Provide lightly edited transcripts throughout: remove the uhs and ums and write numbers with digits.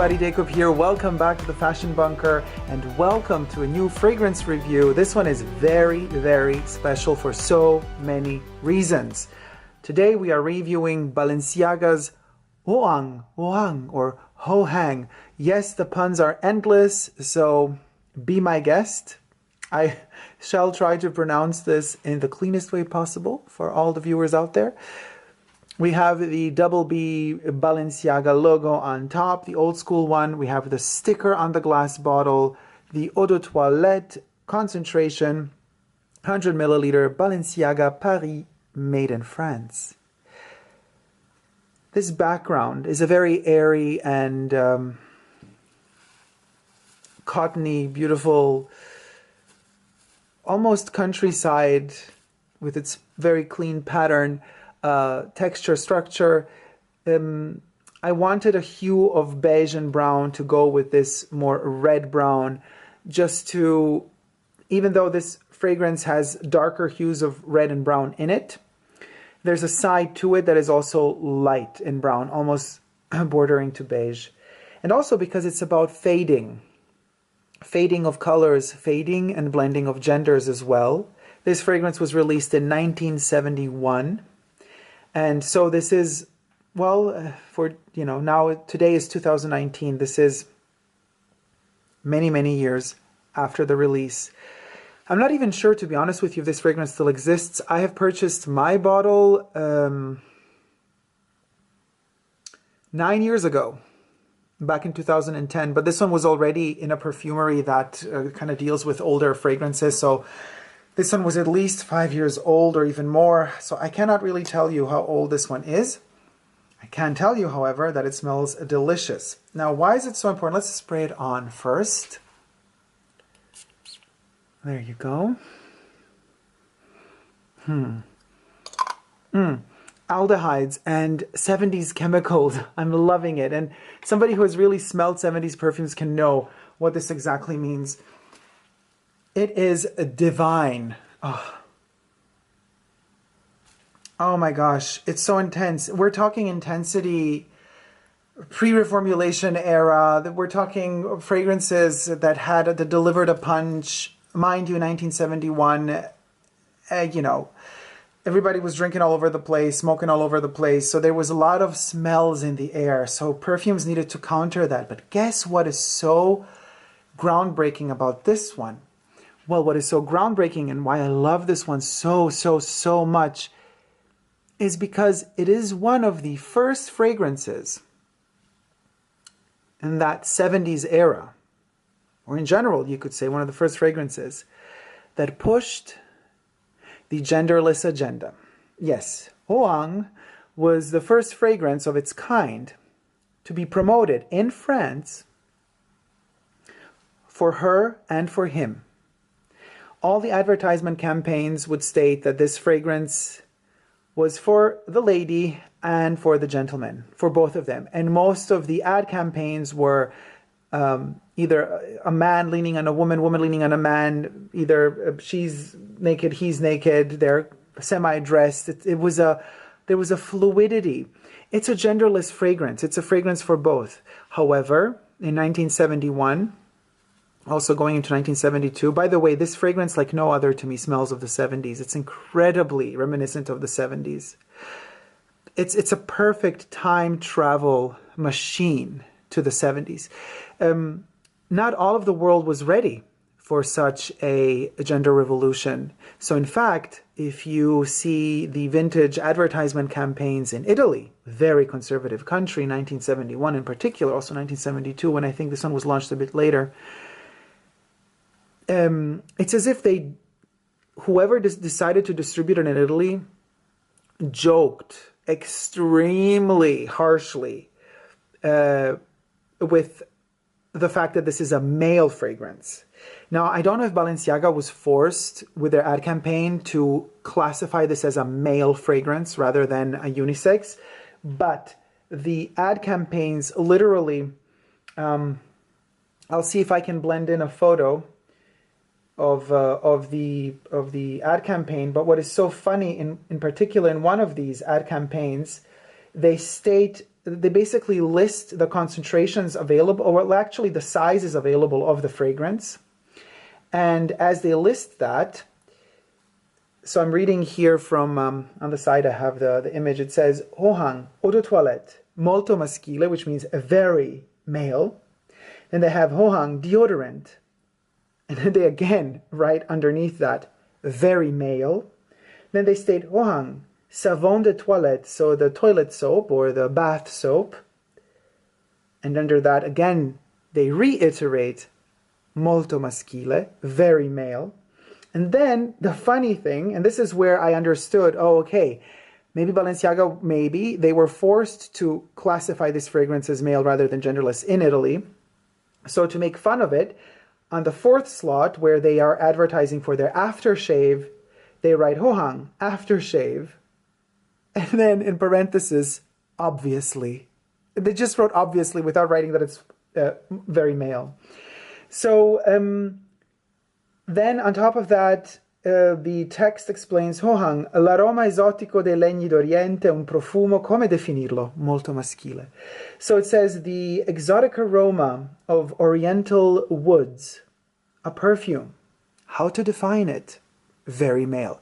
everybody, Dacob here. Welcome back to the Fashion Bunker and welcome to a new fragrance review. This one is very, very special for so many reasons. Today we are reviewing Balenciaga's Ho Hang or Ho Hang. Yes, the puns are endless, so be my guest. I shall try to pronounce this in the cleanest way possible for all the viewers out there. We have the double B Balenciaga logo on top, the old school one. We have the sticker on the glass bottle, the eau de toilette concentration, 100 milliliter Balenciaga Paris, made in France. This background is a very airy and cottony, beautiful, almost countryside with its very clean pattern. Texture, structure. I wanted a hue of beige and brown to go with this more red brown, just to, even though this fragrance has darker hues of red and brown in it, there's a side to it that is also light in brown, almost bordering to beige. And also because it's about fading of colors, fading and blending of genders as well. This fragrance was released in 1971. And so this is, well, now today is 2019. This is many, many years after the release. I'm not even sure, to be honest with you, if this fragrance still exists. I have purchased my bottle 9 years ago, back in 2010. But this one was already in a perfumery that kind of deals with older fragrances. So this one was at least 5 years old or even more, so I cannot really tell you how old this one is. I can tell you, however, that it smells delicious. Now, why is it so important? Let's spray it on first. There you go. Aldehydes and 70s chemicals. I'm loving it. And somebody who has really smelled 70s perfumes can know what this exactly means. It is divine. Oh my gosh, it's so intense. We're talking intensity, pre-reformulation era. We're talking fragrances that delivered a punch. Mind you, 1971, everybody was drinking all over the place, smoking all over the place. So there was a lot of smells in the air. So perfumes needed to counter that. But guess what is so groundbreaking about this one? Well, what is so groundbreaking and why I love this one so much is because it is one of the first fragrances in that 70s era, or in general, you could say one of the first fragrances that pushed the genderless agenda. Yes, Ho Hang was the first fragrance of its kind to be promoted in France for her and for him. All the advertisement campaigns would state that this fragrance was for the lady and for the gentleman, for both of them. And most of the ad campaigns were either a man leaning on a woman, woman leaning on a man, either she's naked, he's naked, they're semi-dressed. There was a fluidity. It's a genderless fragrance. It's a fragrance for both. However, in 1971, also going into 1972. By the way, this fragrance, like no other to me, smells of the 70s. It's incredibly reminiscent of the 70s. It's a perfect time travel machine to the 70s. Not all of the world was ready for such a gender revolution. So in fact, if you see the vintage advertisement campaigns in Italy, very conservative country, 1971 in particular, also 1972, when I think this one was launched a bit later, it's as if whoever decided to distribute it in Italy joked extremely harshly with the fact that this is a male fragrance. Now, I don't know if Balenciaga was forced with their ad campaign to classify this as a male fragrance rather than a unisex, but the ad campaigns literally, I'll see if I can blend in a photo of the ad campaign. But what is so funny, in particular in one of these ad campaigns, they state they basically list the concentrations available, or actually the sizes available of the fragrance. And as they list that, so I'm reading here from, on the side I have the image, it says, Ho Hang, eau de toilette, molto maschile, which means very male. Then they have Ho Hang, deodorant. And then they again write underneath that, very male. Then they state Ho Hang, savon de toilette, so the toilet soap or the bath soap. And under that, again, they reiterate molto maschile, very male. And then the funny thing, and this is where I understood, oh, okay, maybe Balenciaga, maybe they were forced to classify this fragrance as male rather than genderless in Italy. So to make fun of it, on the fourth slot where they are advertising for their aftershave, they write Ho Hang, aftershave. And then in parentheses, obviously. They just wrote obviously without writing that it's very male. So then on top of that, the text explains Ho Hang, l'aroma esotico dei legni d'Oriente, un profumo, come definirlo? Molto maschile. So it says the exotic aroma of Oriental woods, a perfume. How to define it? Very male.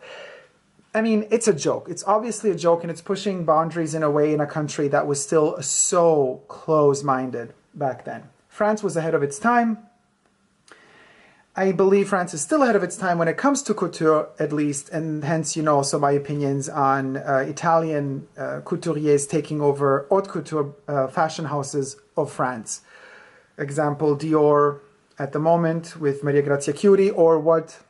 I mean, it's a joke. It's obviously a joke, and it's pushing boundaries in a way in a country that was still so close-minded back then. France was ahead of its time. I believe France is still ahead of its time when it comes to couture, at least, and hence, you know, also my opinions on Italian couturiers taking over haute couture fashion houses of France. Example, Dior at the moment with Maria Grazia Chiuri, or what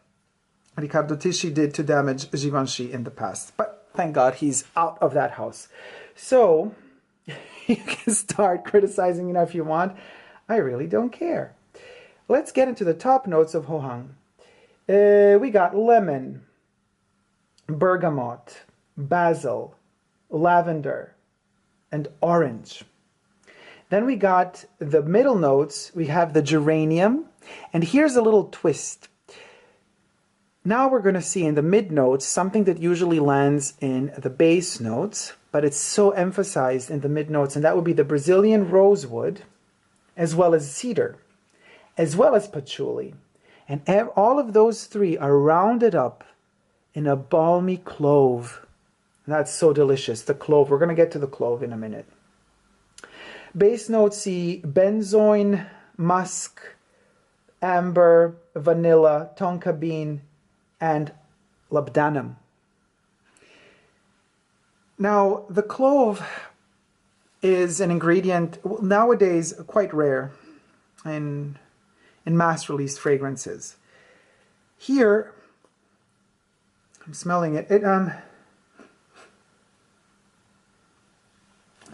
Riccardo Tisci did to damage Givenchy in the past. But thank God he's out of that house. So you can start criticizing it if you want. I really don't care. Let's get into the top notes of Ho Hang. We got lemon, bergamot, basil, lavender, and orange. Then we got the middle notes. We have the geranium. And here's a little twist. Now we're going to see in the mid notes something that usually lands in the base notes, but it's so emphasized in the mid notes, and that would be the Brazilian rosewood, as well as cedar, as well as patchouli. And all of those three are rounded up in a balmy clove. And that's so delicious, the clove. We're going to get to the clove in a minute. Base notes see benzoin, musk, amber, vanilla, tonka bean, and labdanum. Now, the clove is an ingredient nowadays quite rare in mass-released fragrances. Here, I'm smelling it. In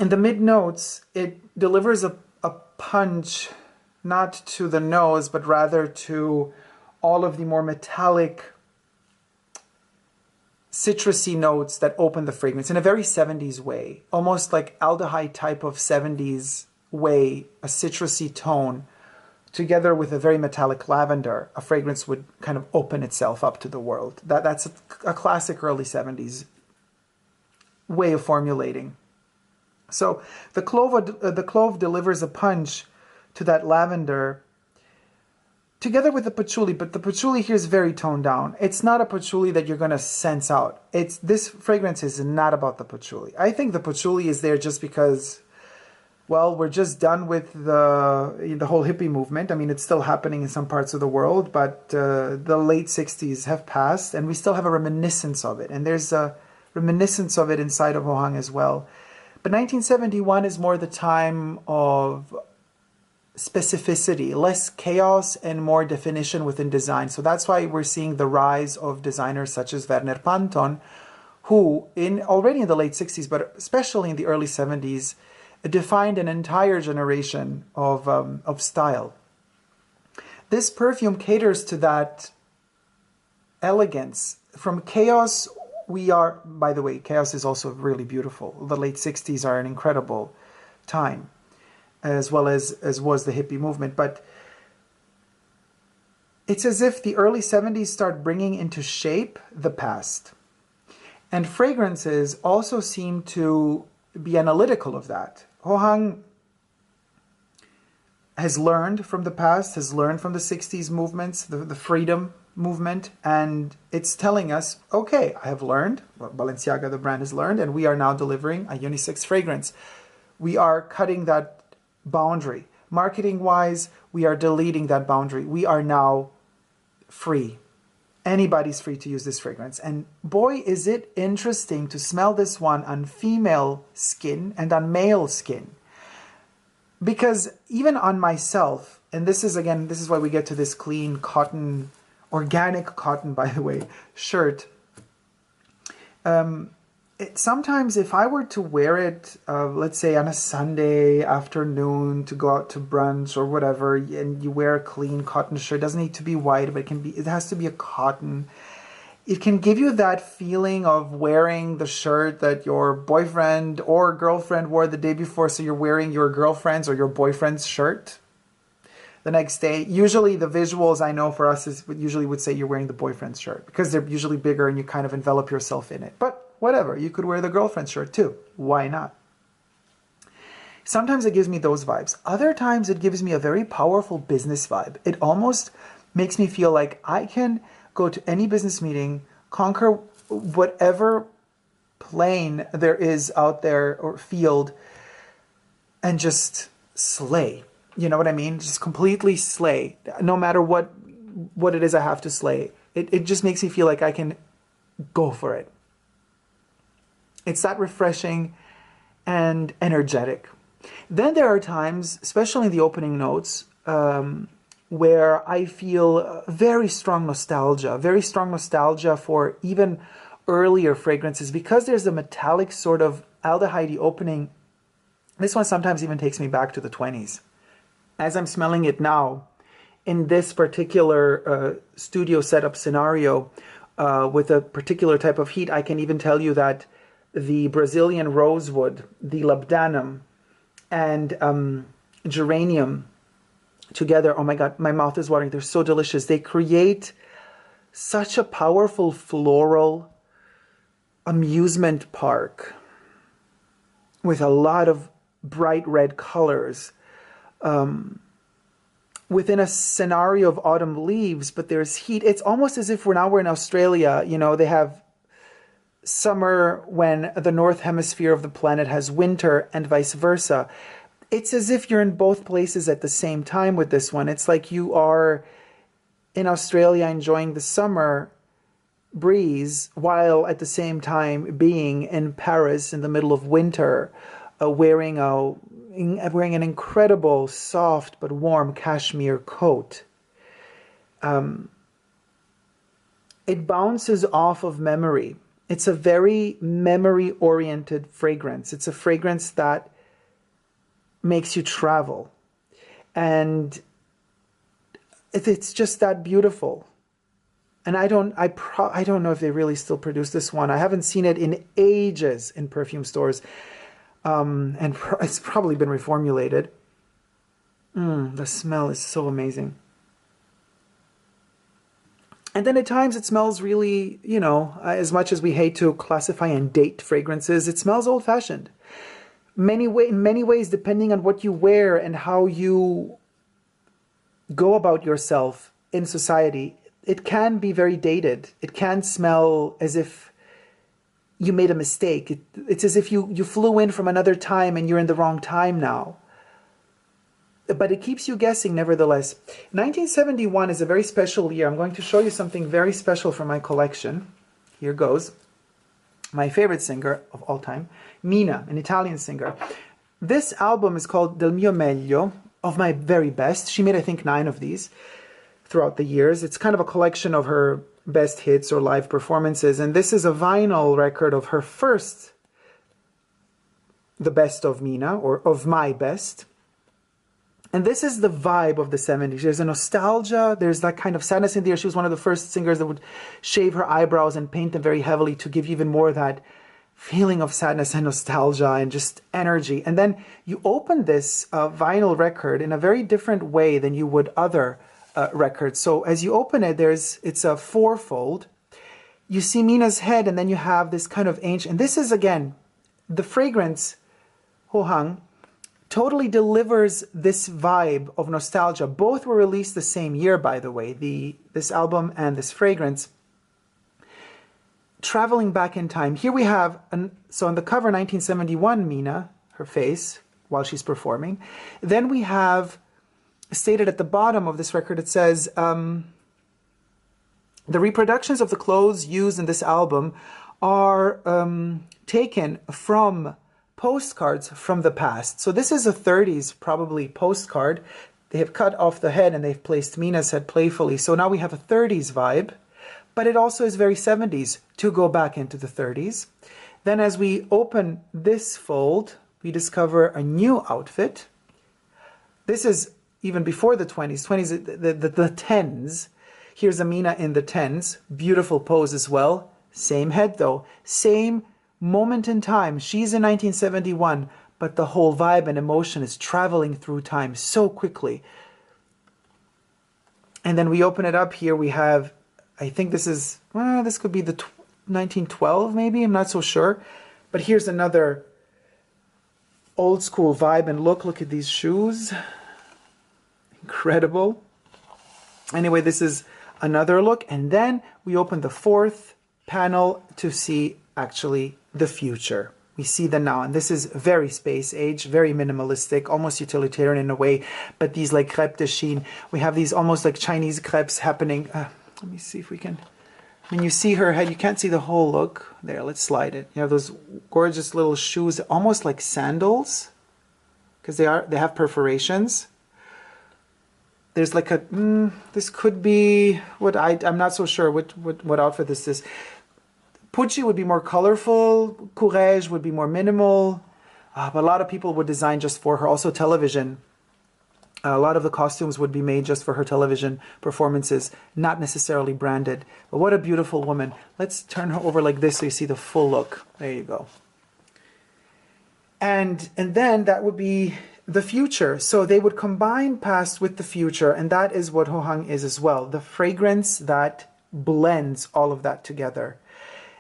the mid-notes, it delivers a punch, not to the nose, but rather to all of the more metallic, citrusy notes that open the fragrance in a very 70s way, almost like aldehyde type of 70s way, a citrusy tone, together with a very metallic lavender. A fragrance would kind of open itself up to the world. That's a classic early 70s way of formulating. So the clove delivers a punch to that lavender, together with the patchouli, but the patchouli here is very toned down. It's not a patchouli that you're going to sense out. This fragrance is not about the patchouli. I think the patchouli is there just because, well, we're just done with the whole hippie movement. I mean, it's still happening in some parts of the world, but the late 60s have passed, and we still have a reminiscence of it. And there's a reminiscence of it inside of Ho Hang as well. But 1971 is more the time of specificity, less chaos and more definition within design. So that's why we're seeing the rise of designers such as Werner Panton, who already in the late 60s, but especially in the early 70s, defined an entire generation of style. This perfume caters to that elegance. From chaos, by the way, chaos is also really beautiful. The late 60s are an incredible time, as well as was the hippie movement. But it's as if the early 70s start bringing into shape the past. And fragrances also seem to be analytical of that. Ho Hang has learned from the past, has learned from the 60s movements, the freedom movement, and it's telling us, okay, I have learned what Balenciaga, the brand, has learned, and we are now delivering a unisex fragrance. We are cutting that boundary. Marketing-wise, we are deleting that boundary. We are now free. Anybody's free to use this fragrance. And boy, is it interesting to smell this one on female skin and on male skin. Because even on myself, and this is, again, this is why we get to this clean cotton, organic cotton, by the way, shirt. Sometimes if I were to wear it, let's say on a Sunday afternoon to go out to brunch or whatever, and you wear a clean cotton shirt, it doesn't need to be white, but it has to be a cotton. It can give you that feeling of wearing the shirt that your boyfriend or girlfriend wore the day before, so you're wearing your girlfriend's or your boyfriend's shirt the next day. Usually the visuals I know for us is usually would say you're wearing the boyfriend's shirt because they're usually bigger and you kind of envelop yourself in it. But whatever, you could wear the girlfriend's shirt too. Why not? Sometimes it gives me those vibes. Other times it gives me a very powerful business vibe. It almost makes me feel like I can go to any business meeting, conquer whatever plane there is out there or field, and just slay. You know what I mean? Just completely slay. No matter what it is I have to slay. It just makes me feel like I can go for it. It's that refreshing and energetic. Then there are times, especially in the opening notes, where I feel very strong nostalgia for even earlier fragrances. Because there's a metallic sort of aldehyde opening, this one sometimes even takes me back to the 20s. As I'm smelling it now, in this particular studio setup scenario, with a particular type of heat, I can even tell you that the Brazilian rosewood, the labdanum, and geranium together, oh my God, my mouth is watering. They're so delicious. They create such a powerful floral amusement park with a lot of bright red colors within a scenario of autumn leaves, but there's heat. It's almost as if we're in Australia. You know, they have summer when the north hemisphere of the planet has winter and vice versa. It's as if you're in both places at the same time with this one. It's like you are in Australia enjoying the summer breeze while at the same time being in Paris in the middle of winter, wearing an incredible soft but warm cashmere coat. It bounces off of memory. It's a very memory-oriented fragrance. It's a fragrance that makes you travel. And it's just that beautiful. And I don't know if they really still produce this one. I haven't seen it in ages in perfume stores. And it's probably been reformulated. The smell is so amazing. And then at times it smells really, you know, as much as we hate to classify and date fragrances, it smells old-fashioned. In many ways, depending on what you wear and how you go about yourself in society, it can be very dated. It can smell as if you made a mistake. It's as if you flew in from another time and you're in the wrong time now. But it keeps you guessing nevertheless. 1971 is a very special year. I'm going to show you something very special from my collection. Here goes. My favorite singer of all time, Mina, an Italian singer. This album is called Del Mio Meglio, of my very best. She made, I think, 9 of these throughout the years. It's kind of a collection of her best hits or live performances. And this is a vinyl record of her first, The Best of Mina, or Of My Best. And this is the vibe of the 70s. There's a nostalgia. There's that kind of sadness in there. She was one of the first singers that would shave her eyebrows and paint them very heavily to give you even more of that feeling of sadness and nostalgia and just energy. And then you open this vinyl record in a very different way than you would other records. So as you open it, it's a fourfold. You see Mina's head, and then you have this kind of ancient... And this is, again, the fragrance Ho Hang totally delivers this vibe of nostalgia. Both were released the same year, by the way, this album and this fragrance. Traveling back in time. Here we have, so on the cover, 1971, Mina, her face, while she's performing. Then we have, stated at the bottom of this record, it says, the reproductions of the clothes used in this album are taken from postcards from the past. So this is a 30s probably postcard. They have cut off the head and they've placed Mina's head playfully. So now we have a 30s vibe, but it also is very 70s to go back into the 30s. Then as we open this fold, we discover a new outfit. This is even before the 20s, the 10s. Here's Amina in the 10s. Beautiful pose as well. Same head though. Same moment in time. She's in 1971, but the whole vibe and emotion is traveling through time so quickly. And then we open it up here. We have, I think this is, this could be the 1912 maybe. I'm not so sure. But here's another old school vibe and look. Look at these shoes. Incredible. Anyway, this is another look. And then we open the fourth panel to see actually the future. We see the now, and this is very space age, very minimalistic, almost utilitarian in a way, but these like crêpe de Chine, we have these almost like Chinese crepes happening. Let me see if we can, when you see her head, you can't see the whole look. There, let's slide it. You have those gorgeous little shoes, almost like sandals, because they have perforations. There's like a, this could be, I'm not so sure what outfit this is. Pucci would be more colorful, Courage would be more minimal, but a lot of people would design just for her. Also television, a lot of the costumes would be made just for her television performances, not necessarily branded. But what a beautiful woman. Let's turn her over like this so you see the full look. There you go. And then that would be the future. So they would combine past with the future, and that is what Ho Hang is as well. The fragrance that blends all of that together.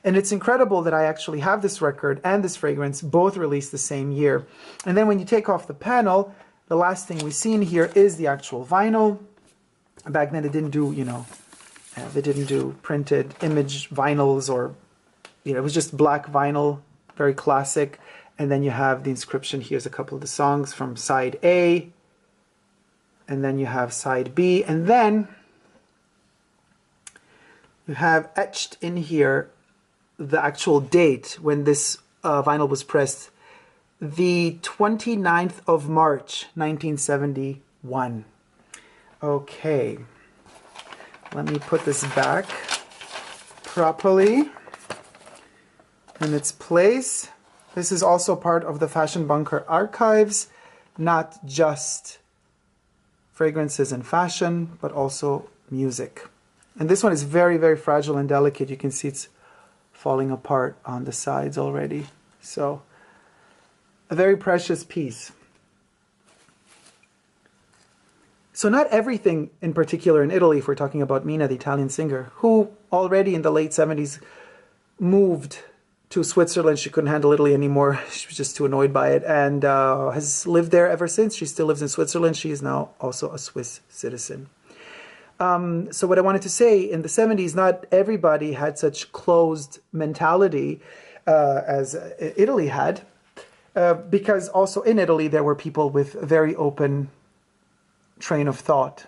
And it's incredible that I actually have this record and this fragrance both released the same year. And then when you take off the panel, the last thing we see in here is the actual vinyl. Back then they didn't do, they didn't do printed image vinyls or, it was just black vinyl, very classic. And then you have the inscription. Here's a couple of the songs from side A. And then you have side B. And then you have etched in here the actual date when this vinyl was pressed, the 29th of March, 1971. Okay, let me put this back properly in its place. This is also part of the Fashion Bunker archives, not just fragrances and fashion, but also music. And this one is very, very fragile and delicate. You can see it's falling apart on the sides already. So, a very precious piece. So not everything in particular in Italy, if we're talking about Mina, the Italian singer, who already in the late 70s moved to Switzerland. She couldn't handle Italy anymore. She was just too annoyed by it, and has lived there ever since. She still lives in Switzerland. She is now also a Swiss citizen. So what I wanted to say, in the 70s, not everybody had such closed mentality as Italy had, because also in Italy there were people with a very open train of thought.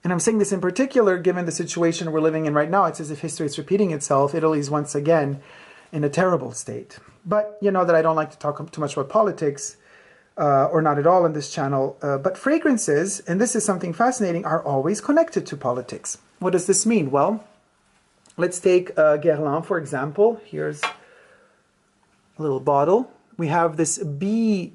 And I'm saying this in particular, given the situation we're living in right now. It's as if history is repeating itself. Italy is once again in a terrible state. But you know that I don't like to talk too much about politics, or not at all on this channel. But fragrances, and this is something fascinating, are always connected to politics. What does this mean? Well, let's take Guerlain, for example. Here's a little bottle. We have this bee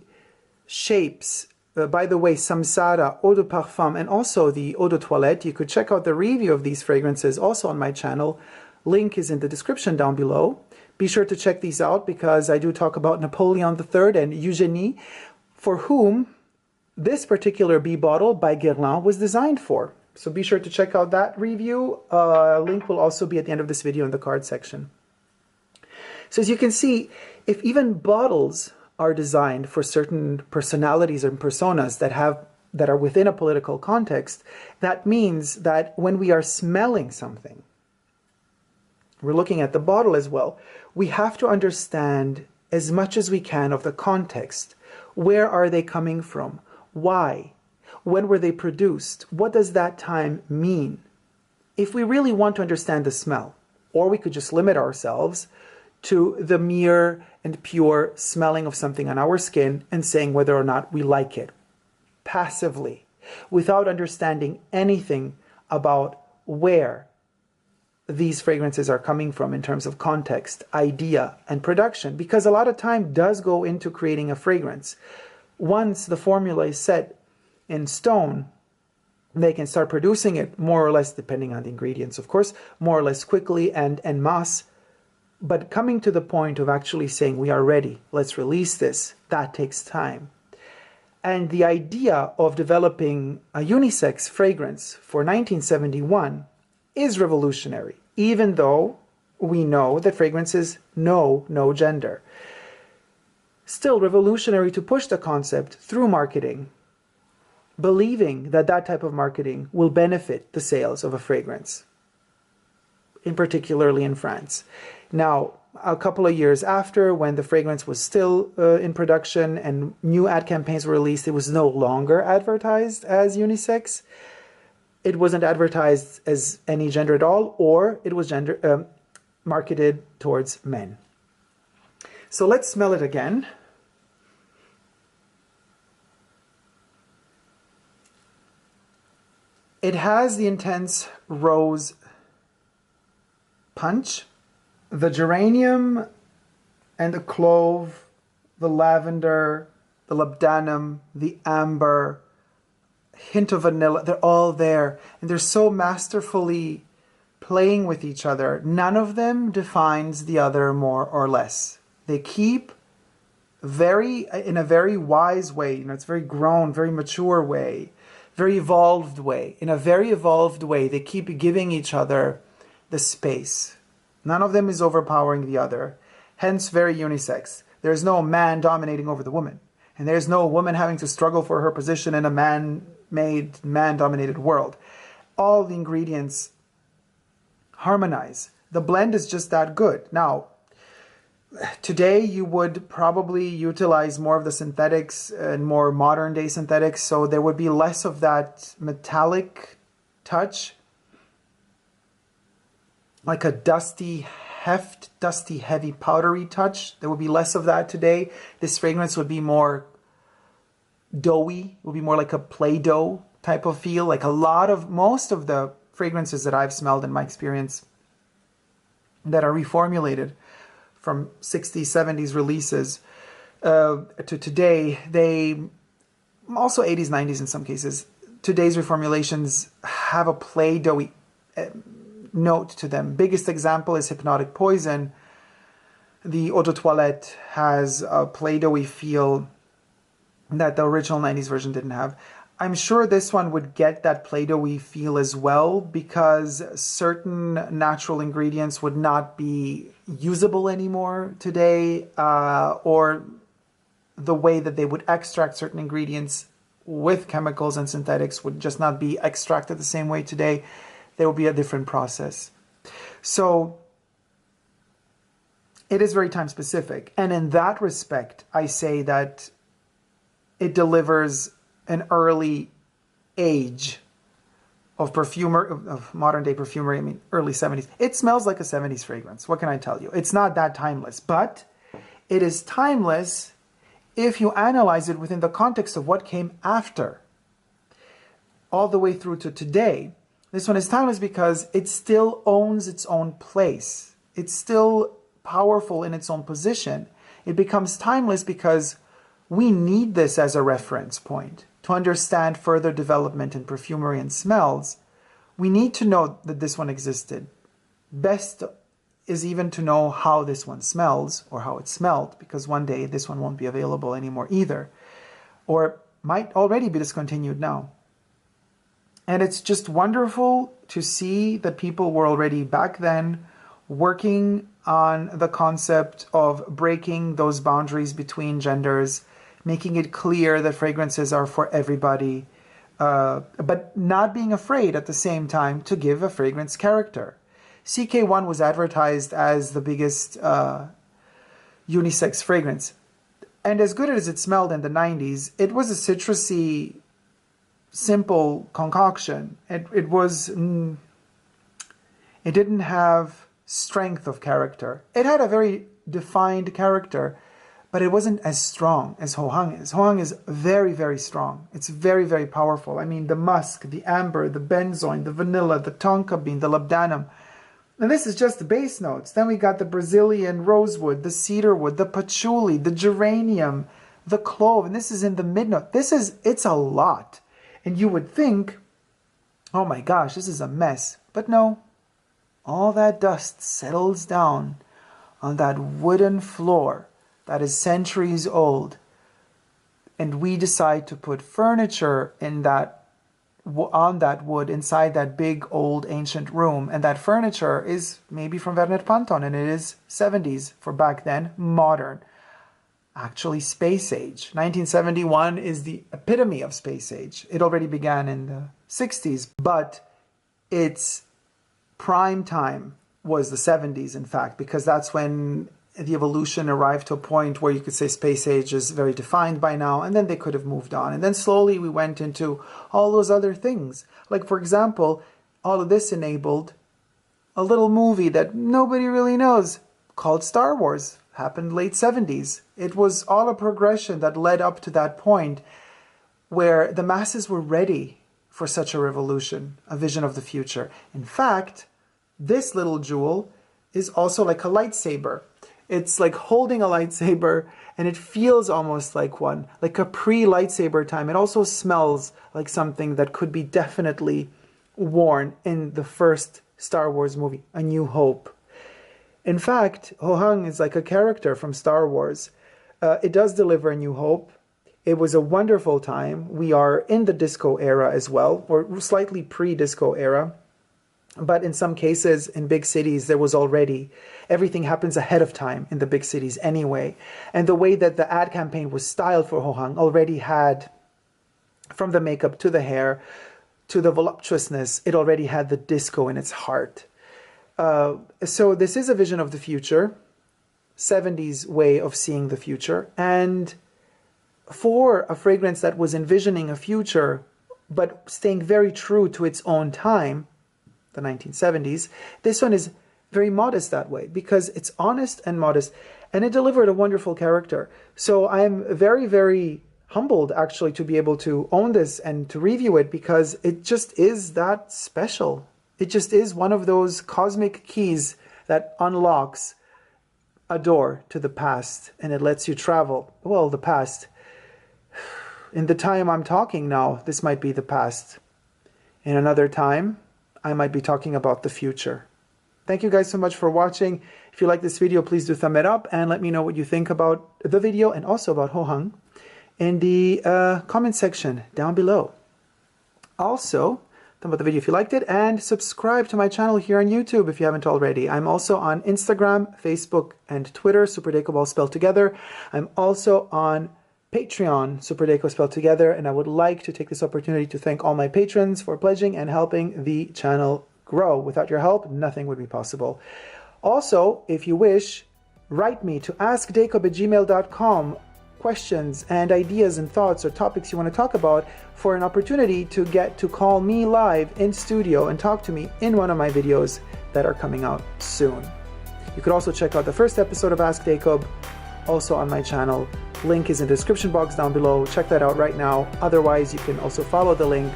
shapes. By the way, Samsara, Eau de Parfum, and also the Eau de Toilette. You could check out the review of these fragrances also on my channel. Link is in the description down below. Be sure to check these out because I do talk about Napoleon III and Eugenie, for whom this particular bee bottle by Guerlain was designed for. So be sure to check out that review. Link will also be at the end of this video in the card section. So as you can see, if even bottles are designed for certain personalities and personas that are within a political context, that means that when we are smelling something, we're looking at the bottle as well, we have to understand as much as we can of the context. Where are they coming from? Why? When were they produced? What does that time mean? If we really want to understand the smell, or we could just limit ourselves to the mere and pure smelling of something on our skin and saying whether or not we like it, passively, without understanding anything about where these fragrances are coming from in terms of context, idea, and production, because a lot of time does go into creating a fragrance. Once the formula is set in stone, they can start producing it more or less, depending on the ingredients, of course, more or less quickly and en masse. But coming to the point of actually saying, we are ready, let's release this, that takes time. And the idea of developing a unisex fragrance for 1971 is revolutionary, even though we know that fragrances know no gender. Still revolutionary to push the concept through marketing, believing that that type of marketing will benefit the sales of a fragrance, in particularly in France. Now, a couple of years after, when the fragrance was still in production and new ad campaigns were released, it was no longer advertised as unisex. It wasn't advertised as any gender at all, or it was marketed towards men. So let's smell it again. It has the intense rose punch, the geranium and the clove, the lavender, the labdanum, the amber, hint of vanilla, they're all there. And they're so masterfully playing with each other. None of them defines the other more or less. They keep in a very wise way, it's very grown, very mature way, very evolved way. In a very evolved way, they keep giving each other the space. None of them is overpowering the other. Hence, very unisex. There's no man dominating over the woman. And there's no woman having to struggle for her position in a man-made, man-dominated world. All the ingredients harmonize. The blend is just that good. Now, today you would probably utilize more of the synthetics and more modern day synthetics, so there would be less of that metallic touch, like a dusty heavy powdery touch. There would be less of that today. This fragrance would be more doughy, would be more like a Play-Doh type of feel. Like most of the fragrances that I've smelled in my experience that are reformulated from 60s, 70s releases to today, they also 80s, 90s in some cases, today's reformulations have a Play-Doh-y note to them. Biggest example is Hypnotic Poison. The Eau de Toilette has a Play-Doh-y feel that the original 90s version didn't have. I'm sure this one would get that Play-Doh-y feel as well, because certain natural ingredients would not be usable anymore today, or the way that they would extract certain ingredients with chemicals and synthetics would just not be extracted the same way today. There will be a different process. So it is very time specific. And in that respect, I say that it delivers an early age of modern day perfumery. I mean, early 70s. It smells like a 70s fragrance. What can I tell you? It's not that timeless, but it is timeless if you analyze it within the context of what came after, all the way through to today. This one is timeless because it still owns its own place. It's still powerful in its own position. It becomes timeless because we need this as a reference point to understand further development in perfumery and smells. We need to know that this one existed. Best is even to know how this one smells or how it smelled, because one day this one won't be available anymore either, or might already be discontinued now. And it's just wonderful to see that people were already back then working on the concept of breaking those boundaries between genders, making it clear that fragrances are for everybody, but not being afraid at the same time to give a fragrance character. CK1 was advertised as the biggest unisex fragrance. And as good as it smelled in the 90s, it was a citrusy, simple concoction. It didn't have strength of character. It had a very defined character, but it wasn't as strong as Ho Hang is. Ho Hang is very, very strong. It's very, very powerful. I mean, the musk, the amber, the benzoin, the vanilla, the tonka bean, the labdanum. And this is just the base notes. Then we got the Brazilian rosewood, the cedarwood, the patchouli, the geranium, the clove, and this is in the mid note. It's a lot. And you would think, oh my gosh, this is a mess. But no, all that dust settles down on that wooden floor that is centuries old. And we decide to put furniture on that wood inside that big old ancient room, and that furniture is maybe from Vernet Panton, and it is 70s for back then, modern, actually space age. 1971 is the epitome of space age. It already began in the 60s, but its prime time was the 70s, in fact, because that's when the evolution arrived to a point where you could say space age is very defined by now, and then they could have moved on. And then slowly we went into all those other things. Like, for example, all of this enabled a little movie that nobody really knows called Star Wars. Happened late 70s. It was all a progression that led up to that point where the masses were ready for such a revolution, a vision of the future. In fact, this little jewel is also like a lightsaber. It's like holding a lightsaber, and it feels almost like one, like a pre-lightsaber time. It also smells like something that could be definitely worn in the first Star Wars movie, A New Hope. In fact, Ho Hang is like a character from Star Wars. It does deliver A New Hope. It was a wonderful time. We are in the disco era as well, or slightly pre-disco era. But in some cases, in big cities, there was already, everything happens ahead of time in the big cities anyway. And the way that the ad campaign was styled for Ho Hang already had, from the makeup to the hair, to the voluptuousness, it already had the disco in its heart. So this is a vision of the future, 70s way of seeing the future. And for a fragrance that was envisioning a future, but staying very true to its own time, the 1970s, this one is very modest that way because it's honest and modest, and it delivered a wonderful character. So I'm very, very humbled actually to be able to own this and to review it because it just is that special. It just is one of those cosmic keys that unlocks a door to the past, and it lets you travel. Well, the past. In the time I'm talking now, this might be the past. In another time, I might be talking about the future. Thank you guys so much for watching. If you like this video, please do thumb it up and let me know what you think about the video and also about Ho Hang in the comment section down below. Also, thumb up the video if you liked it and subscribe to my channel here on YouTube if you haven't already. I'm also on Instagram, Facebook, and Twitter, superdacob all spelled together. I'm also on Patreon, superdacob spelled together, and I would like to take this opportunity to thank all my patrons for pledging and helping the channel grow. Without your help, nothing would be possible. Also, if you wish, write me to askdacob@gmail.com questions and ideas and thoughts or topics you want to talk about for an opportunity to get to call me live in studio and talk to me in one of my videos that are coming out soon. You could also check out the first episode of Ask Dacob also on my channel. Link is in the description box down below. Check that out right now. Otherwise, you can also follow the link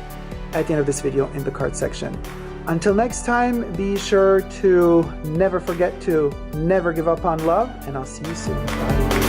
at the end of this video in the card section. Until next time, be sure to never forget to never give up on love, and I'll see you soon. Bye.